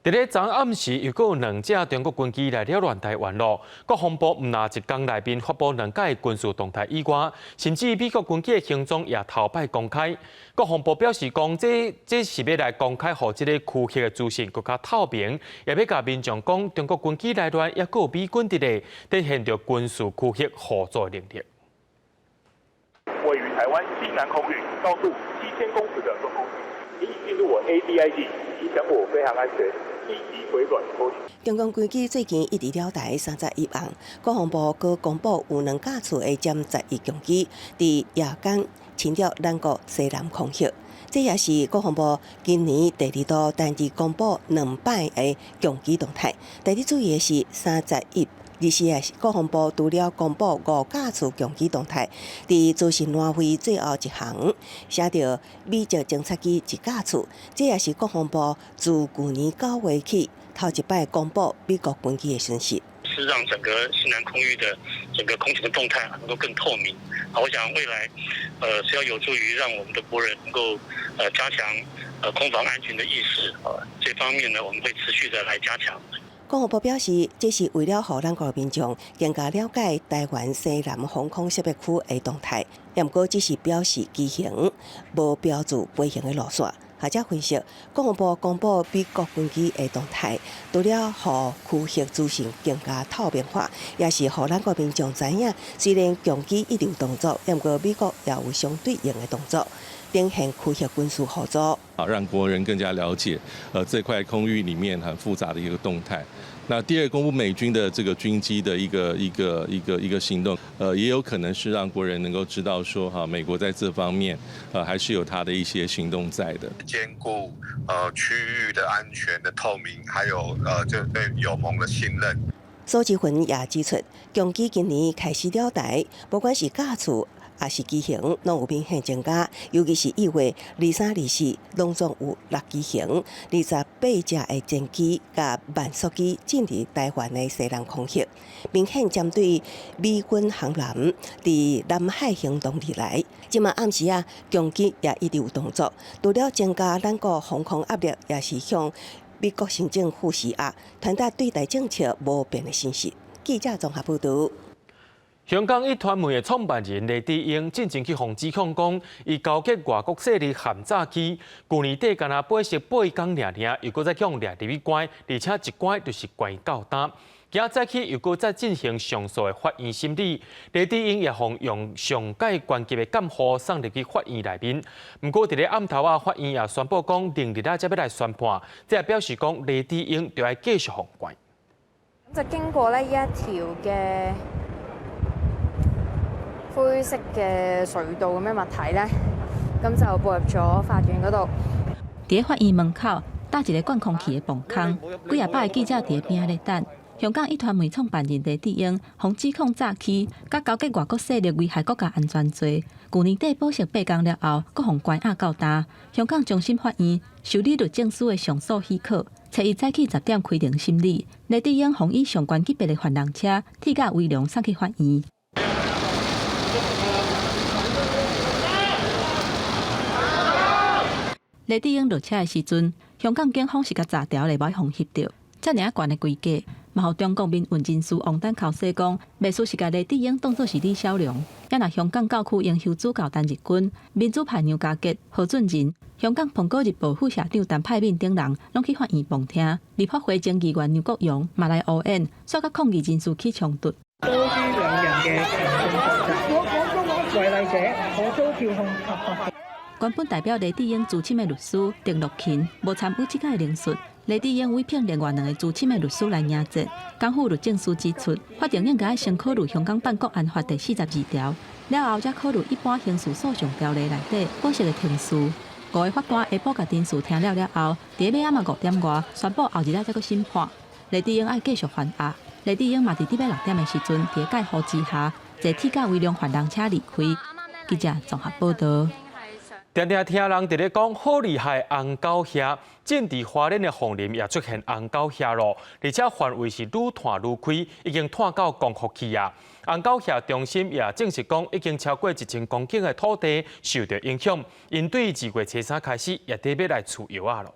伫咧昨暗时，又有2架中国军机来扰乱台湾路。国防部唔但一天内面发布2架军事动态以外，甚至美国军机的行踪也头摆公开。国防部表示讲，这是要来公开，互这个区域的资讯更加透明，也要甲民众讲，中国军机来乱，也有美军伫咧体现着军事区域合作能力。位于台湾西南空域高度7000公尺的中空域，已进入我 ADIG 吉祥物飞行安全。中共军机最近一直了台31万，国防部阁公布有2架次的歼11强机，伫夜间侵入咱国西南空域。这也是国防部今年第2度单日公布2摆的强机动态。第一注意的是31。24日，国防部除了公布5架次强机动态，伫资讯栏位最后一行写着美籍侦察机1架次，这也是国防部自去年9月起头一摆公布美国军机的讯息。是让整个西南空域的整个空情的动态能够更透明。我想未来是要有助于让我们的国人能够加强空防安全的意识。这方面呢，我们会持续的来加强。国防部表示，这是为了让咱国民众更加了解台湾西南防空识别区的动态，不过只是表示机型，无标注飞行的路线。学者分析，国防部公布美国军机的动态，除了让区域资讯更加透明化，也是让咱国民众知影，虽然强机一直有动作，不过美国也有相对应的动作。展现区域军事合作，让国人更加了解这块空域里面很复杂的一个动态。那第二，公布美军的这个军机的一个行动，也有可能是让国人能够知道说美国在这方面还是有它的一些行动在的，兼顾区域的安全的透明，还有就对友盟的信任。苏志芬也指出，强机今年开始了台，不管是架次也是机型，拢有明显增加。尤其是1月23、24，拢总有6机型、28架的战机甲慢速机进入台湾的西南空域，明显针对美军航艦伫南海行动以来。即嘛暗时强机也一直有动作，除了增加咱国防空压力，也是向美国行政府施压，传达对台政策无变的信息。记者综合报道。香港一传媒的创办人黎智英进前去防指控讲，伊勾结外国势力含炸机，去年底敢若8天尔，又搁再向掠入去关，而且一关就是关到担。今早起又搁再进行上诉的法院审理，李智英也奉用上届关键的监护送入去法院内面。不过，伫咧暗头法院也宣布讲，明日才要来宣判，这也表示讲李智英就要继续封关。咁就經過呢一條嘅灰色嘅隧道咁嘅物體咧，咁就步入咗法院嗰度。伫法院門口搭一個管空氣的磅空，幾百個記者伫邊仔咧等。香港一團媒創辦人李智英，被指控詐欺，甲勾結外國勢力危害國家安全罪。去年底保釋8天了後，佫被關押到大。香港終審法院受理律政司的上訴許可，初一早起10點開庭審理。李智英奉以上懸級別的犯人車鐵甲威龍送去法院。李智英落車的時陣，香港警方是甲查條嚟冇互翕到，遮爾懸的規格。嘛，互中國民運人士王丹口說講，袂輸是甲李智英當作是李小龍。也拿香港教區榮休主教陳日君、民主派楊家傑、何俊仁、香港《蘋果日報》副社長陳派敏等人，攏去法院旁聽。立法會前議員劉國勇、馬來歐恩，所甲抗議人士起衝突。多於兩人嘅行動學習。我廣東話違例者可遭票控及罰款。原本代表李智英資深的律師鄭樂勤無參與即個聆訊。李智英委聘另外2個資深的律師來應戰。港府律政司指出，法庭應該先考慮香港辦國安法第42條，了後再考慮一般刑事訴訟條例內底保釋的庭事。5個法官下晡甲電視聽了後，喺尾暗5點外宣布後日再個審判。李智英愛繼續還押。李智英嘛佇禮拜6點的時陣，喺介護之下，坐鐵甲威龍犯人車離開。記者綜合報道。常常聽人伫咧講好厲害紅狗蝦，正佇花蓮的鳳林也出現紅狗蝦咯，而且範圍是愈拓愈開，已經拓到江福去啊。紅狗蝦中心也證實講，已經超過1000公頃的土地受到影響，因對2月初3開始也得要來除藥啊咯。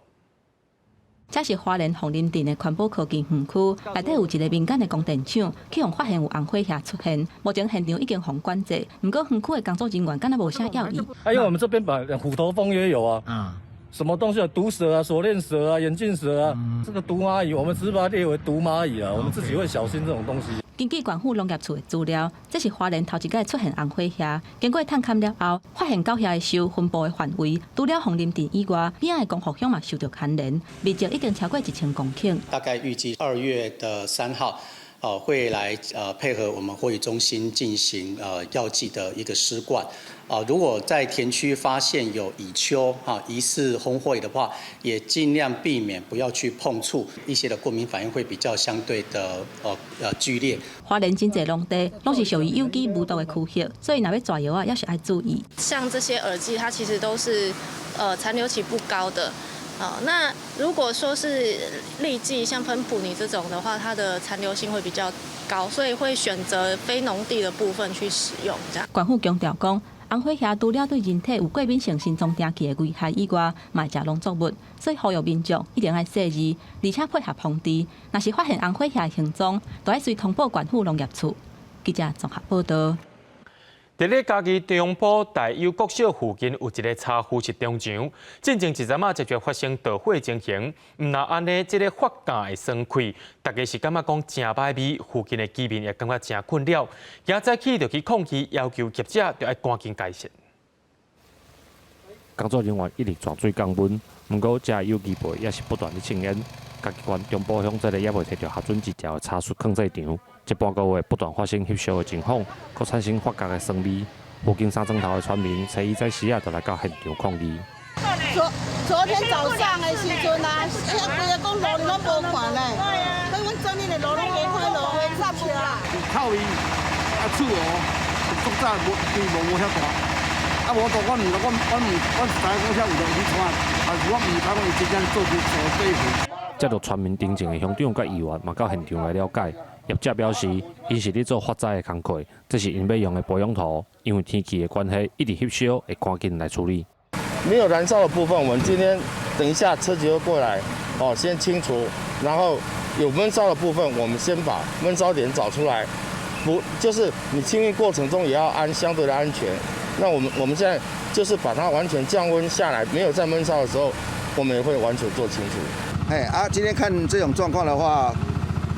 這是花蓮鳳林鎮的環保科技園區，內底有一個民間的供電廠，去互發現有紅火蝦出現。目前現場已經封管制，不過園區的工作人員敢若無啥要義。因為我們這邊把虎頭蜂也有啊，什麼東西有毒蛇啊、鎖鏈蛇啊、眼鏡蛇啊，這個毒螞蟻，我們只是把它列為毒螞蟻啊，我們自己會小心這種東西。根據縣府農業處的資料，這是花蓮頭一個出現紅火蝦。經過探勘了後，發現狗蝦的受分布的範圍，除了鳳林鎮以外，邊的江福鄉嘛受到牽連，面積已經超過1000公頃。大概預計2月3號，會來配合我們貨運中心進行藥劑的一個施灌。如果在田區發現有蟻丘疑似紅火蟻的話，也盡量避免不要去碰觸，一些的過敏反應會比較相對的劇烈。花蓮真濟農地攏是屬於有機無毒的區域，所以若要抓藥啊，也是要注意。像這些耳劑，它其實都是殘留期不高的。那如果說是利劑，像噴普尼這種的話，它的殘留性會比較高，所以會選擇非農地的部分去使用。這樣。縣府強調講，紅火蝦除了對人體有過敏性心臟定期的危害以外，嘛會食農作物，所以呼籲民眾一定要細緻，而且配合防治。若是發現紅火蝦的行蹤，就要隨通報縣府農業處。記者綜合報道。在咧嘉義中埔大有國小附近有一個茶壺式農場，進前一陣仔直接發生大火情形。唔那安尼，這個發酵會酸氣，大家是感覺講真歹味，附近的居民也感覺真困擾。也早起就去抗議，要求業者就要趕緊改善。工作人員一直抓水降溫，不過這有機會也是不斷的呈現。嘉義縣中埔鄉這裡也未摕到核准執照的茶樹放在場。這半個月不斷發生翕燒的情況，佫產生發酵的酸味。附近三層頭的村民，初一早時就來到現場抗議。昨天早上的時陣啊，規個公路你都無看呢，所以阮這裡的路攏無開路，會插車啦。口伊厝哦，足早無遐大，無大我唔知講遐有落去穿，但是我唔知講伊真正做出對付。接到村民定情的鄉長甲議員嘛到現場來了解。業者表示，因是咧做發災的工課，這是因要用的保養土，因為天氣的關係，一直翕燒，會趕緊來處理。沒有燃燒的部分，我們今天等一下車子會過來，先清除，然後有悶燒的部分，我們先把悶燒點找出來。不，就是你清運過程中也要相對的安全。那我們現在就是把它完全降溫下來，沒有在悶燒的時候，我們也會完全做清楚。今天看這種狀況的話。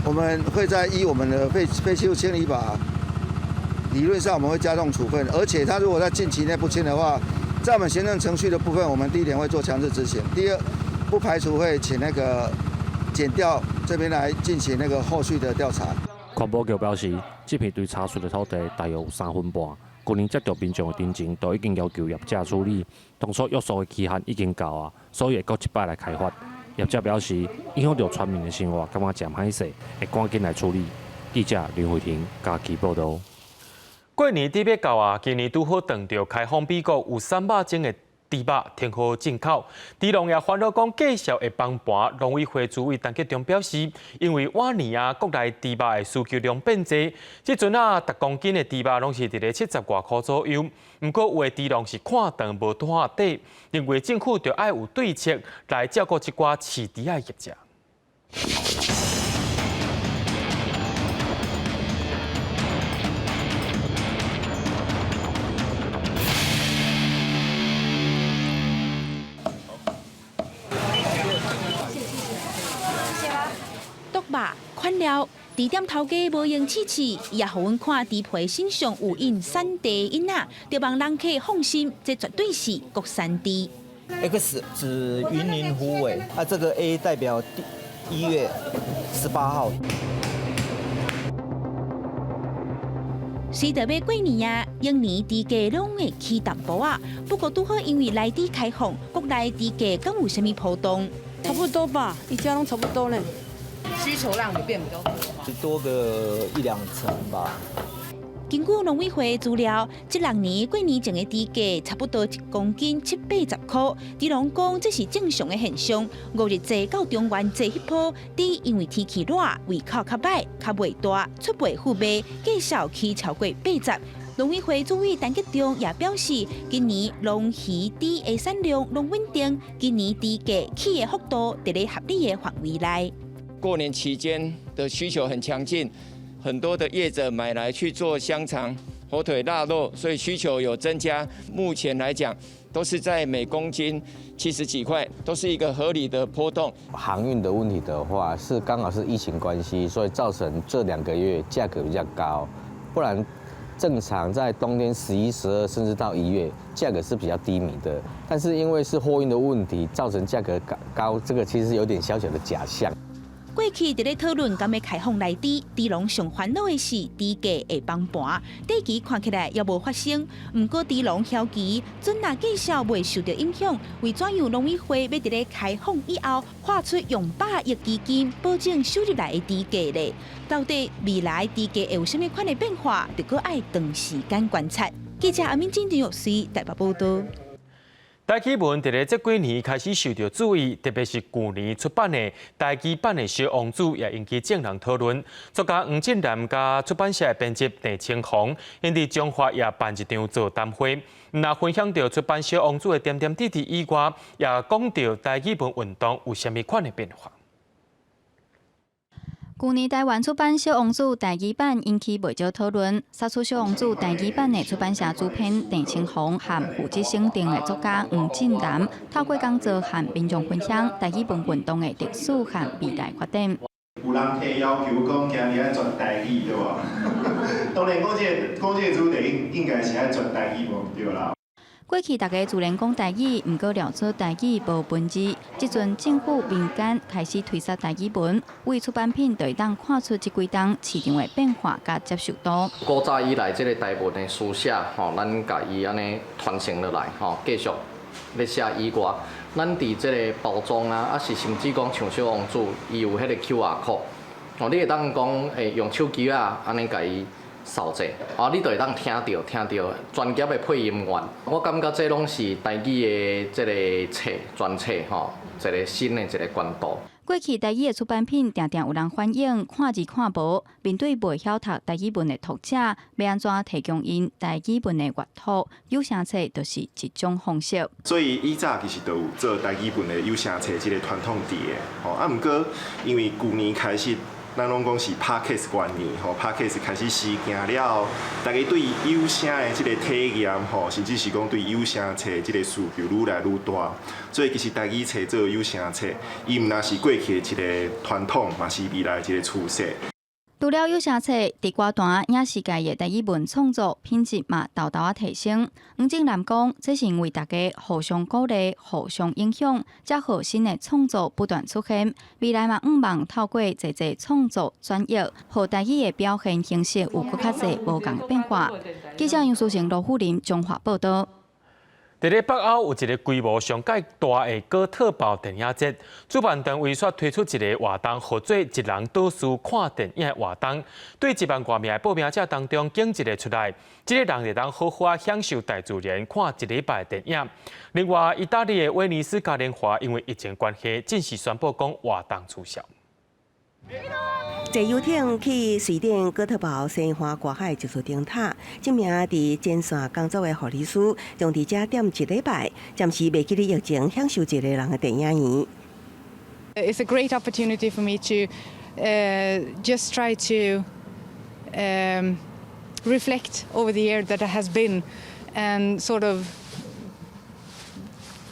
我们会在依我们的废弃物迁离法，理论上我们会加重处分，而且他如果在近期内不签的话，在我们行政程序的部分，我们第一点会做强制执行，第二不排除会请那个检调这边来进行那个后续的调查。环保局表示，这片对查出的土地大约有3分半，去年接到民众的定情，都已经要求业者处理，当初约束的期限已经到啊，所以会搁一摆来开发。业者表示，影响到村民的生活，感觉真歹势，会赶紧来处理。记者林慧婷家己报道。过年底要到啊，今年拄好撞到开放美国有3百种的猪肉停好进口。猪农也烦恼讲介绍会帮盘，农委会主委陈吉中表示，因为往年啊国内猪肉的需求量变济，即阵啊10公斤的猪肉拢是伫咧70外块左右。不过有的猪农是看长无看底，认为政府着爱有对策来照顾一寡饲猪的业者。款料，猪店头家无用试试，也互阮看猪皮身上有印产地印啊，就让人客放心，这绝对是国产猪。X 指云林虎尾，这个 A 代表1月18号。随着要过年啊，永年猪价拢会起淡薄啊。不过拄好因为内地开放，国内猪价敢有啥物波动？差不多吧，一家拢差不多嘞。需求量有变比较多吗？多个1-2成吧。根据农委会资料，这2年过年前的猪价差不多1公斤780块。猪农讲这是正常的现象。5日节到中原节迄波，猪因为天气热，胃口较歹，较袂大，出卖赴卖，价少起超过80。农委会主委陈吉中也表示，今年龙鱼猪的产量拢稳定，今年猪价起的幅度在咧合理的范围内。过年期间的需求很强劲，很多的业者买来去做香肠、火腿、腊肉，所以需求有增加。目前来讲，都是在每公斤70几块，都是一个合理的波动。航运的问题的话，是刚好是疫情关系，所以造成这2个月价格比较高，不然正常在冬天11、12甚至到1月，价格是比较低迷的。但是因为是货运的问题，造成价格高，这个其实有点小小的假象。过去伫咧讨论敢要开放内地，猪农上烦恼的是猪价会崩盘。短期看起来也无发生，不过猪农晓期准若绩效未受到影响，为怎样农委会要伫咧开放以后，花出用100亿基金保证收入来的猪价呢？到底未来猪价会有啥物款的变化，就搁爱长时间观察。记者阿敏金陈玉水台北报道。台语文伫咧这几年开始受到注意，特别是去年出版的台语版的《小王子》也引起众人讨论。作家黄振南加出版社的编辑郑清宏，因伫中华也办一场座谈会，那分享到出版《小王子》的点点滴滴以外，也讲到台语文运动有虾米款的变化。去年台湾出版《小王子》台语版引起袂少讨论。杀出《小王子》台语版的出版社主编郑清宏和负责审定的作家黄振南，透过讲座和民众分享台语文运动的历史和未来发展。有人提要求讲，今日爱转台语对吧？当然，这个主题应该是爱转台语无对啦。过去大家自然讲台语，唔过了解台语无本质。即阵政府民间开始推销台语文，为出版品就会当看出这几档市场的变化甲接受度。古早以来，这个台文的书写，咱甲伊安尼传承落来，继续咧写以外，咱伫这个包装啊，是甚至讲像小王子，伊有迄个 QR code，你会当讲用手机啊，安尼甲伊。扫者，你就会当听到专业的配音员。我感觉这拢是台语的这个册专册一个新的一个管道。过去台语的出版品常常有人反映看字看无，面对袂晓读台语文的读者，要安怎提供因台语文的阅读？有声册就是一种方式。所以以早其实都有做台语文的有声册这个传统伫的，毋过因为去年开始咱拢讲是 Podcast 元年吼 ，Podcast 开始实行了，大家对有声的这个体验吼，甚至是讲对有声册这个需求愈来愈大。所以其实台语册做有声册，伊毋那是过去的一个传统，嘛是未来的一个趋势。除了有声册，伫歌单影视界的台语文创作品质嘛豆豆提升。黄正南讲，这是因为大家互相鼓励、互相影响，才好新的创作不断出现。未来嘛，毋望透过侪创作专业，互台语的表现形式有更较侪无共的变化。记者杨淑成、罗富林综合报道。伫咧北欧有一个规模上介大的哥特堡电影节，主办单位煞推出一个活动，号做一人倒数看电影的活动。对1万多名的报名者当中，拣一个出来，这个人会当好好享受大自然，看1礼拜的电影。另外，意大利的威尼斯嘉年华因为疫情关系，正式宣布讲活动取消。坐游艇去瑞典哥特堡西花国海一座灯塔，这名伫前线工作的护理师，将伫遮点1礼拜，暂时袂记哩疫情，享受一个人的电影院。It's a great opportunity for me to just try to reflect over the year that has been and sort of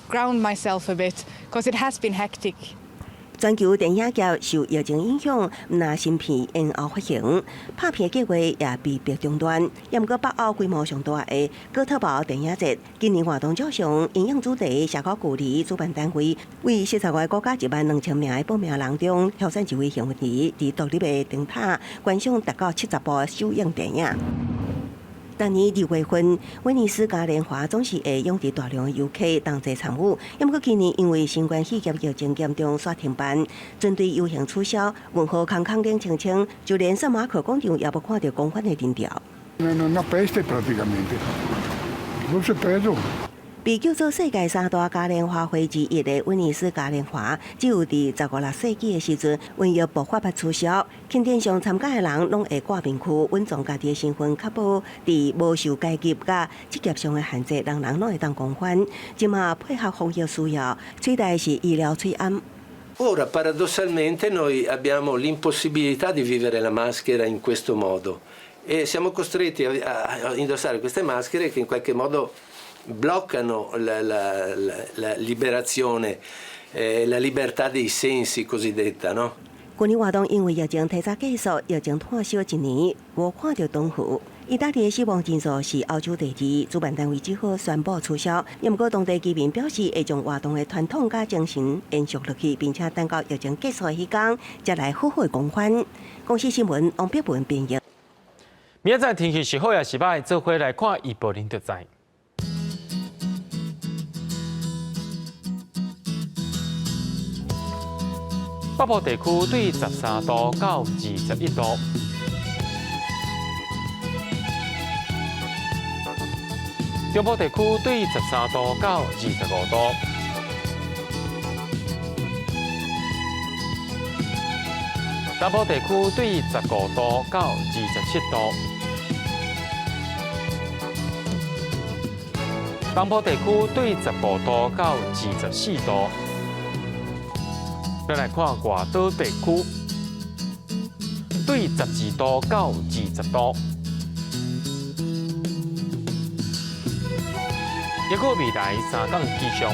ground myself a bit because it has been hectic. 全球电影业受疫情影响，那新片延后发行，拍片计划也被迫中断。也毋过北欧规模上大的哥特堡电影节，今年活动照常，营养主题社交距离主办单位为40个国家12000名的报名人中挑选一位幸运儿，伫独立的灯塔观赏达到70部首映电影。当年2月份，威尼斯嘉年华总是会涌入大量的游客同齐参与。也不过今年因为新冠肺炎疫情严重煞停办，针对游行取消，文化空空冷清清，就连圣马可广场也无看到公园的人潮。被叫做世界3大嘉年华会之一的威尼斯嘉年华，只有伫15、16世纪的时阵，瘟疫爆发取消。庆典上参加的人拢会挂面躯，稳重家己的身份，确保伫无受阶级甲职业上的限制，人人拢会当公欢。即马配合防疫需要，取代是医疗催安。Ora, paradossalmente, noi abbiamo l'impossibilità di vivere la maschera in questo modo e siamo costretti a indossare queste maschere che in qualche modo bloccano la liberazione, la libertà dei sensi cosiddetta, no? 今年活动因为疫情提早结束，疫情拖烧1年，无看到灯湖。意大利的死亡人数是欧洲第2，主办单位只好宣布取消。也不过当地居民表示会将活动的传统甲精神延续落去，并且等到疫情结束的时间，才来好好公欢。公司新闻王碧文编译。明仔载天气是好也是歹，做伙来看预报您就知。北部地区对13度到21度，中部地区对13度到25度，南部地区对15度到27度，东部地区对15度到24度。咱来看外岛地区，对12度到20度。预估未来3天气象。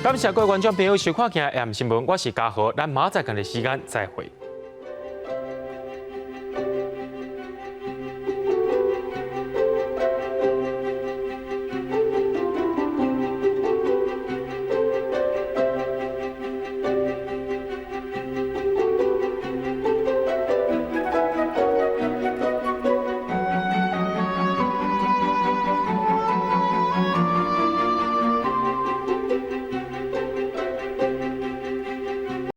感谢各位观众朋友收看今日AM新闻，我是嘉豪，咱明仔载同个时间再会。